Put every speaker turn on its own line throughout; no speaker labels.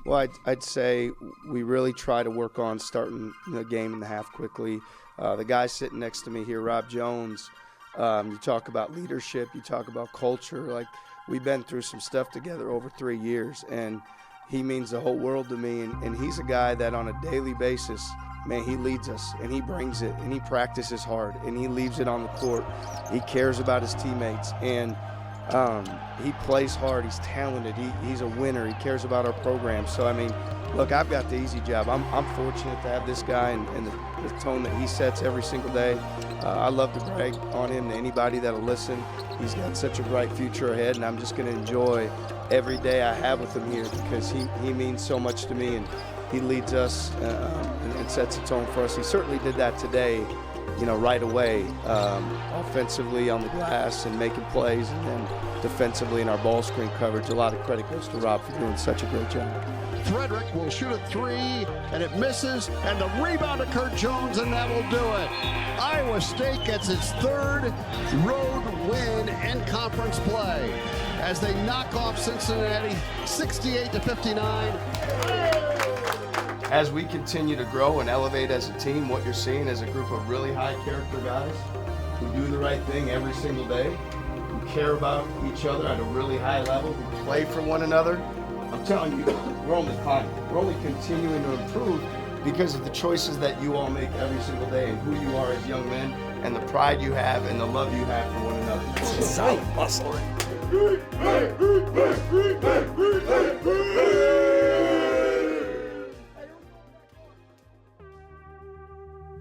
Well, I'd say we really try to work on starting the game in the half quickly. The guy sitting next to me here, Rob Jones, you talk about leadership, you talk about culture. Like, we've been through some stuff together over 3 years, and he means the whole world to me. And he's a guy that on a daily basis, man, he leads us, and he brings it, and he practices hard, and he leaves it on the court. He cares about his teammates, and he plays hard. He's talented. He's a winner. He cares about our program. So, I mean, look, I've got the easy job. I'm fortunate to have this guy and the tone that he sets every single day. I love to brag on him to anybody that'll listen. He's got such a bright future ahead, and I'm just going to enjoy every day I have with him here because he means so much to me, and he leads us and sets a tone for us. He certainly did that today, right away, offensively on the glass and making plays, and then defensively in our ball screen coverage. A lot of credit goes to Rob for doing such a great job.
Frederick will shoot a three, and it misses, and the rebound to Kurt Jones, and that will do it. Iowa State gets its third road win in conference play as they knock off Cincinnati 68-59.
As we continue to grow and elevate as a team, what you're seeing is a group of really high character guys who do the right thing every single day, who care about each other at a really high level, who play for one another. I'm telling you, we're only climbing. We're only continuing to improve because of the choices that you all make every single day and who you are as young men and the pride you have and the love you have for one another.
It's a solid muscle.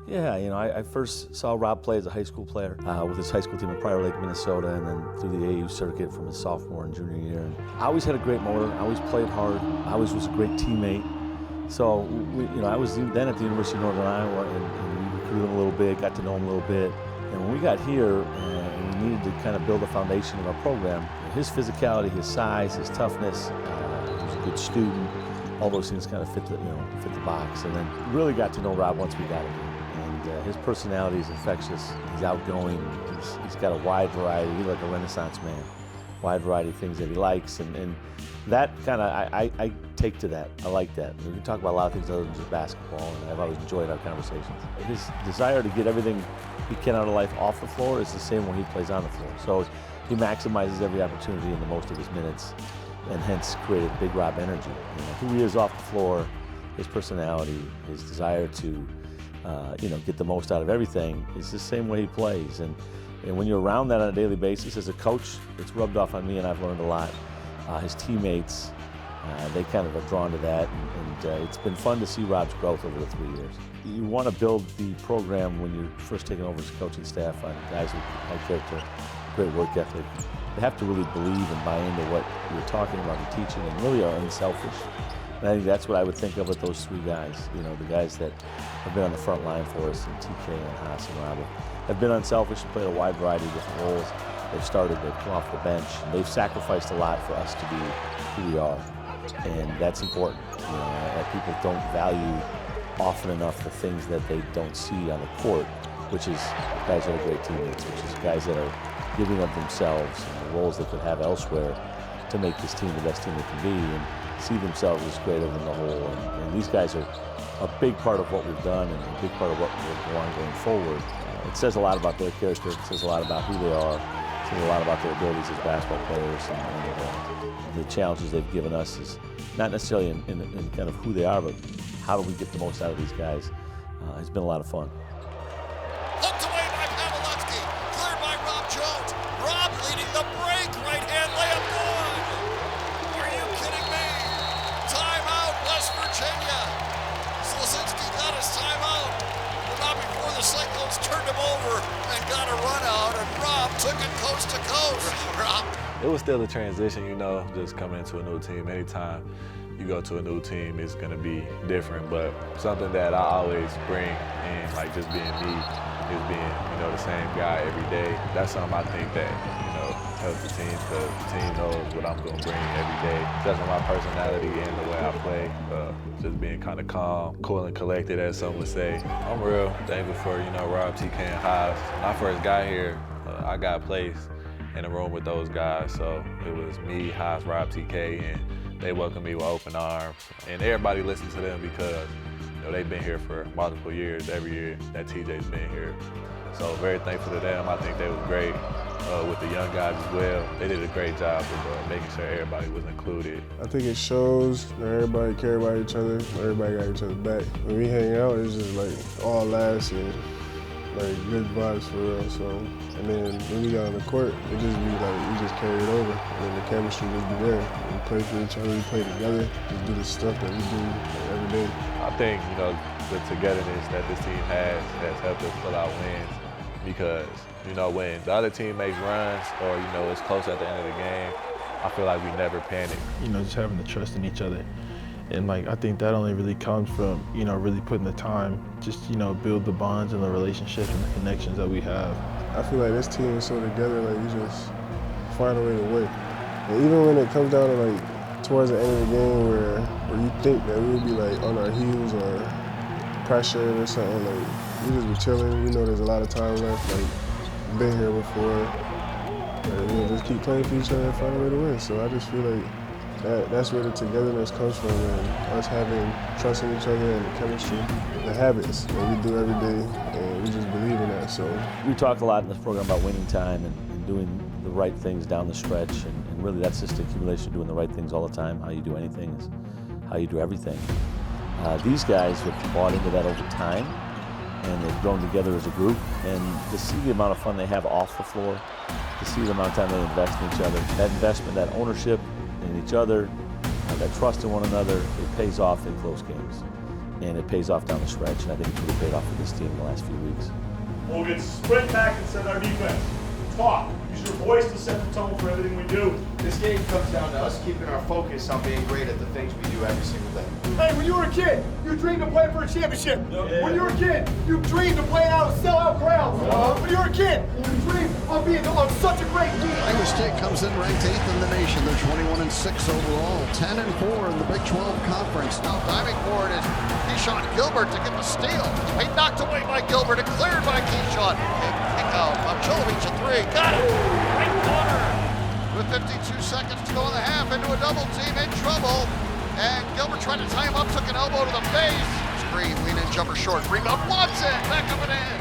Yeah, I first saw Rob play as a high school player with his high school team in Prior Lake, Minnesota, and then through the AAU circuit from his sophomore and junior year. And I always had a great motor. I always played hard. I always was a great teammate. So, I was then at the University of Northern Iowa, and we recruited him a little bit, got to know him a little bit. And when we got here, and we needed to kind of build a foundation of our program, his physicality, his size, his toughness, he was a good student. All those things kind of fit the box. And then really got to know Rob once we got him here. And his personality is infectious. He's outgoing. He's got a wide variety. He's like a Renaissance man. Wide variety of things that he likes, and that kind of I take to that. I like that. We can talk about a lot of things other than just basketball, and I've always enjoyed our conversations. His desire to get everything he can out of life off the floor is the same when he plays on the floor. So he maximizes every opportunity in the most of his minutes, and hence created Big Rob energy. Who he is off the floor, his personality, his desire to get the most out of everything is the same way he plays. And when you're around that on a daily basis as a coach, it's rubbed off on me, and I've learned a lot. His teammates, they kind of are drawn to that, and it's been fun to see Rob's growth over the 3 years. You want to build the program when you're first taking over as coaching staff on guys with high character, great work ethic. They have to really believe and buy into what you're talking about and teaching, and really are unselfish. And I think that's what I would think of with those three guys. The guys that have been on the front line for us, and TK and Haas and Robert, have been unselfish and played a wide variety of different roles. They've started, they've come off the bench, and they've sacrificed a lot for us to be who we are. And that's important. People don't value often enough the things that they don't see on the court, which is guys that are great teammates, which is guys that are giving of themselves and the roles they could have elsewhere to make this team the best team they can be, and see themselves as greater than the whole. And these guys are a big part of what we've done and a big part of what we're going forward. It says a lot about their character. It says a lot about who they are. It says a lot about their abilities as basketball players. And the challenges they've given us is not necessarily in kind of who they are, but how do we get the most out of these guys. It's been a lot of fun.
Hooked away by Pavlovsky. Cleared by Rob Jones. Rob leading the break. Right hand layup good. Are you kidding me? Timeout, West Virginia. Slazinski got his timeout. But not before the Cyclones turned him over and got a run out, and Rob took it coast to coast. Rob.
It was still a transition, just coming into a new team. Anytime you go to a new team, it's going to be different, but something that I always bring in, like just being me, is being, the same guy every day. That's something I think that, helps the team, because the team knows what I'm going to bring every day. That's my personality and the way I play, just being kind of calm, cool and collected, as some would say. I'm real thankful for, Rob, TK, and Haas. When I first got here, I got placed in a room with those guys, so it was me, Haas, Rob, TK, and they welcome me with open arms. And everybody listens to them because they've been here for multiple years, every year that TJ's been here. So very thankful to them. I think they was great with the young guys as well. They did a great job of making sure everybody was included.
I think it shows that everybody care about each other, everybody got each other back. When we hang out, it's just like all laughs and like good vibes for real. So, and then when we got on the court, it just be like we just carry it over, and then the chemistry just be there. We play for each other, we play together, just do the stuff that we do every day.
I think the togetherness that this team has helped us pull out wins because when the other team makes runs or it's close at the end of the game, I feel like we never panic.
Just having the trust in each other. And I think that only really comes from, really putting the time, just, build the bonds and the relationships and the connections that we have.
I feel like this team is so together, like you just find a way to win. And even when it comes down to towards the end of the game where you think that we'll be on our heels or pressured or something, we just be chilling. We know there's a lot of time left, been here before. Just keep playing for each other and find a way to win. So I just feel like that's where the togetherness comes from, and us having trust in each other and the chemistry, the habits that we do every day, and we just believe in that. So
we talk a lot in this program about winning time and doing the right things down the stretch, and really that's just the accumulation of doing the right things all the time. How you do anything is how you do everything. These guys have bought into that over time, and they've grown together as a group, and to see the amount of fun they have off the floor, to see the amount of time they invest in each other, that investment, that ownership in each other, that trust in one another, it pays off in close games. And it pays off down the stretch, and I think it's really paid off for this team in the last few weeks.
Morgan, sprint back and set our defense. Talk. Use your voice to set the tone for everything we do.
This game comes down to us keeping our focus on being great at the things we do every single day.
Hey, when you were a kid, you dreamed of playing for a championship. Yeah. When you were a kid, you dreamed of playing out of sellout crowds. When you were a kid, you dreamed of being on such a great team.
Iowa State comes in ranked 8th in the nation. They're 21-6 overall, 10-4 in the Big 12 Conference.
Now diving for it is Keyshawn Gilbert to get the steal. He knocked away by Gilbert and cleared by Keyshawn. Kick out. Mamchovic a three. Got it. Right corner. With 52 seconds to go in the half, into a double team, in trouble. And Gilbert tried to tie him up, took an elbow to the face. Screen, lean in, jumper short. Rebound, Watson, back up and in.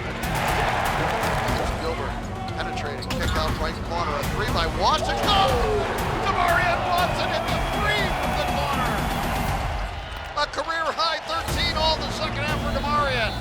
There's Gilbert penetrating, kick out right corner. A three by Watson. Go! Demarion Watson hit the three from the corner. A career high 13 all the second half for Demarion.